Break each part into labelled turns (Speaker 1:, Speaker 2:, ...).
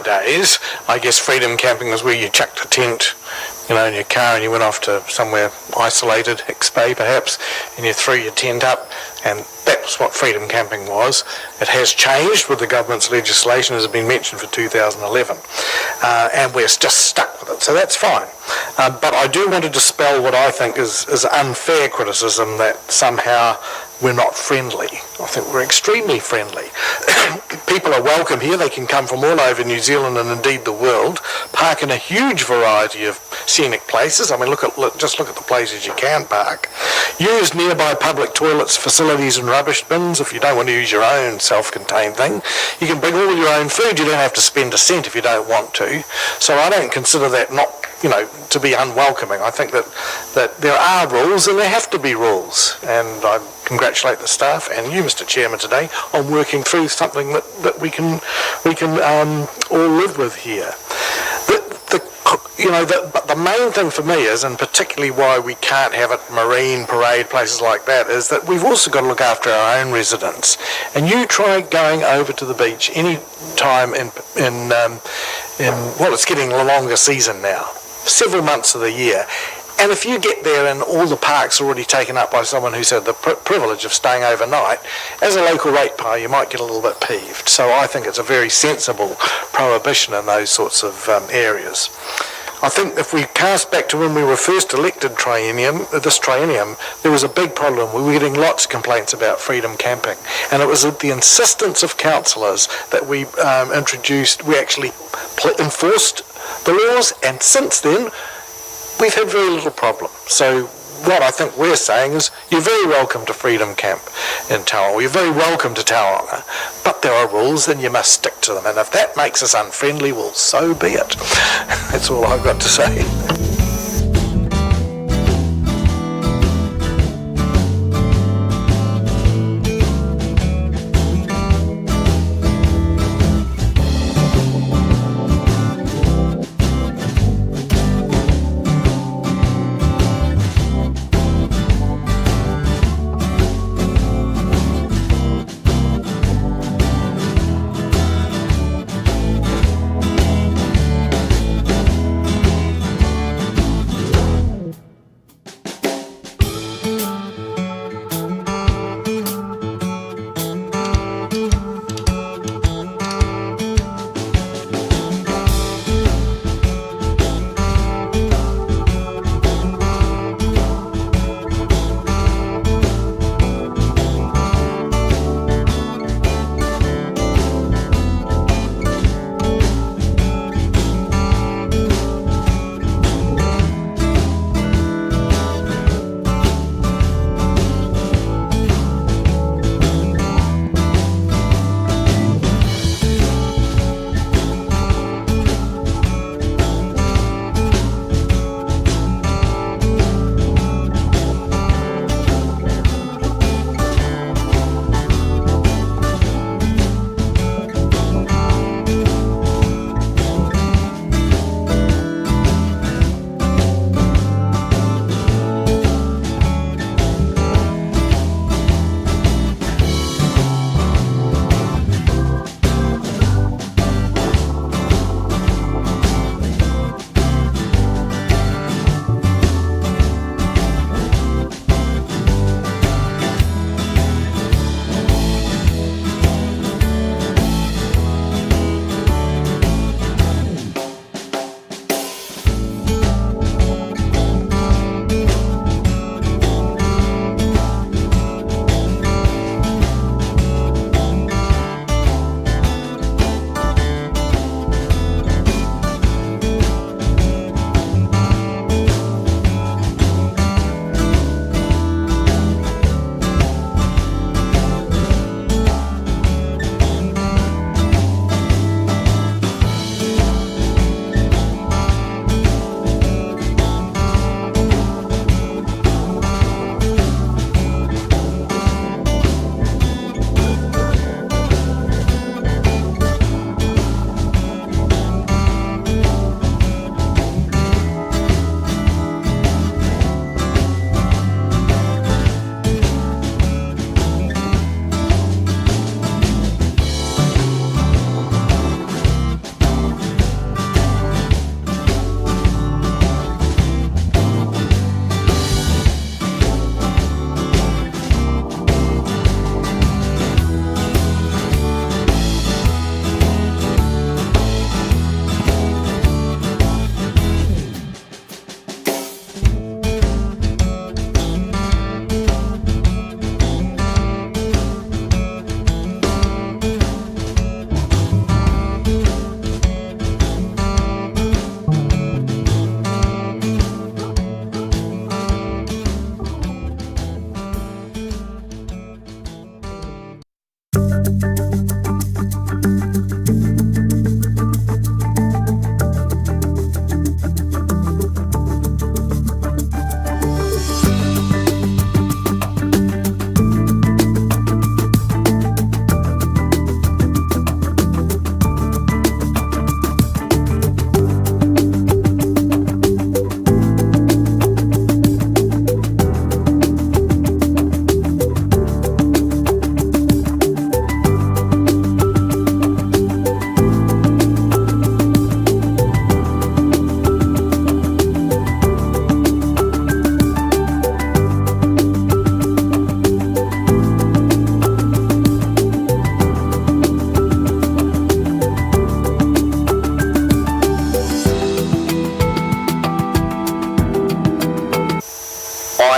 Speaker 1: Days, I guess freedom camping was where you chucked a tent, in your car and you went off to somewhere isolated, Hicks Bay perhaps, and you threw your tent up, and that was what freedom camping was. It has changed with the government's legislation, as has been mentioned, for 2011, and we're just stuck with it, so that's fine. But I do want to dispel what I think is unfair criticism that somehow we're not friendly. I think we're extremely friendly. People are welcome here. They can come from all over New Zealand and indeed the world, park in a huge variety of scenic places. I mean, just look at the places you can park. Use nearby public toilets, facilities and rubbish bins if you don't want to use your own self-contained thing. You can bring all your own food. You don't have to spend a cent if you don't want to. So I don't consider that not to be unwelcoming. I think that there are rules and there have to be rules, and I congratulate the staff and you, Mr. Chairman, today on working through something that we can all live with here. But the main thing for me is, and particularly why we can't have a marine parade, places like that, is that we've also got to look after our own residents. And you try going over to the beach any time in it's getting a longer season now, several months of the year. And if you get there and all the park's already taken up by someone who's had the privilege of staying overnight, as a local ratepayer you might get a little bit peeved. So I think it's a very sensible prohibition in those sorts of areas. I think if we cast back to when we were first elected this triennium, there was a big problem. We were getting lots of complaints about freedom camping. And it was at the insistence of councillors that we actually enforced the laws, and since then we've had very little problem. So what I think we're saying is you're very welcome to Freedom Camp in Tauranga. You're very welcome to Tauranga. But there are rules and you must stick to them. And if that makes us unfriendly, well, so be it. That's all I've got to say.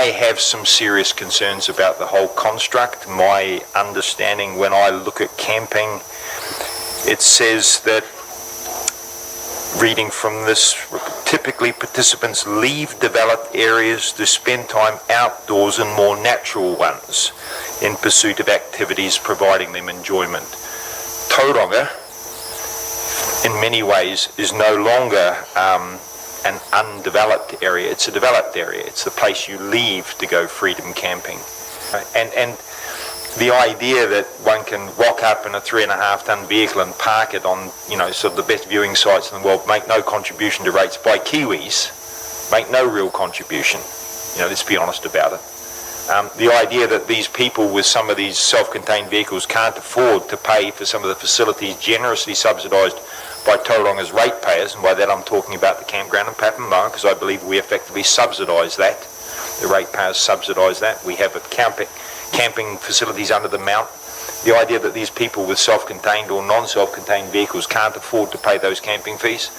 Speaker 2: I have some serious concerns about the whole construct. My understanding when I look at camping, it says that, reading from this, typically participants leave developed areas to spend time outdoors in more natural ones in pursuit of activities providing them enjoyment. Tauranga, in many ways, is no longer an undeveloped area. It's a developed area. It's the place you leave to go freedom camping. And the idea that one can rock up in a 3.5 ton vehicle and park it on, sort of the best viewing sites in the world, make no contribution to rates by Kiwis, make no real contribution. Let's be honest about it. The idea that these people with some of these self-contained vehicles can't afford to pay for some of the facilities generously subsidised by Tauranga's ratepayers, and by that I'm talking about the campground in Papamoa, because I believe we effectively subsidise that. The ratepayers subsidise that. We have camping facilities under the mount. The idea that these people with self-contained or non-self-contained vehicles can't afford to pay those camping fees,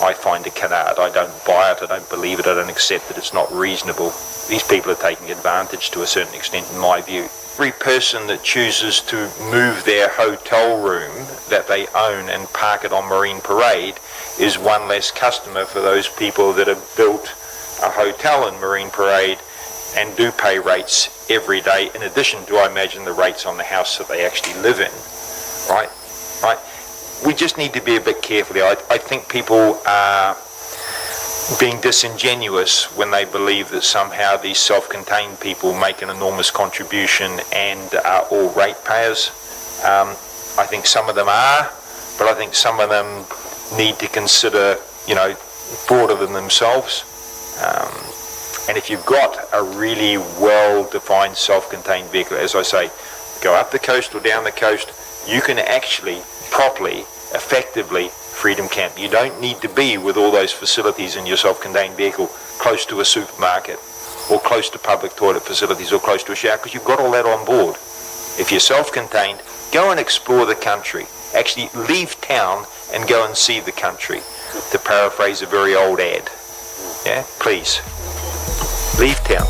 Speaker 2: I find it canard. I don't buy it, I don't believe it, I don't accept it. It's not reasonable. These people are taking advantage to a certain extent, in my view. Every person that chooses to move their hotel room that they own and park it on Marine Parade is one less customer for those people that have built a hotel in Marine Parade and do pay rates every day, in addition to, I imagine, the rates on the house that they actually live in. Right? We just need to be a bit careful here. I think people are being disingenuous when they believe that somehow these self-contained people make an enormous contribution and are all ratepayers. I think some of them are, but I think some of them need to consider, broader than themselves. And if you've got a really well-defined self-contained vehicle, as I say, go up the coast or down the coast, you can actually properly, effectively freedom camp. You don't need to be with all those facilities in your self-contained vehicle close to a supermarket or close to public toilet facilities or close to a shower, because you've got all that on board. If you're self-contained, go and explore the country. Actually leave town and go and see the country, to paraphrase a very old ad. Yeah, please. Leave town.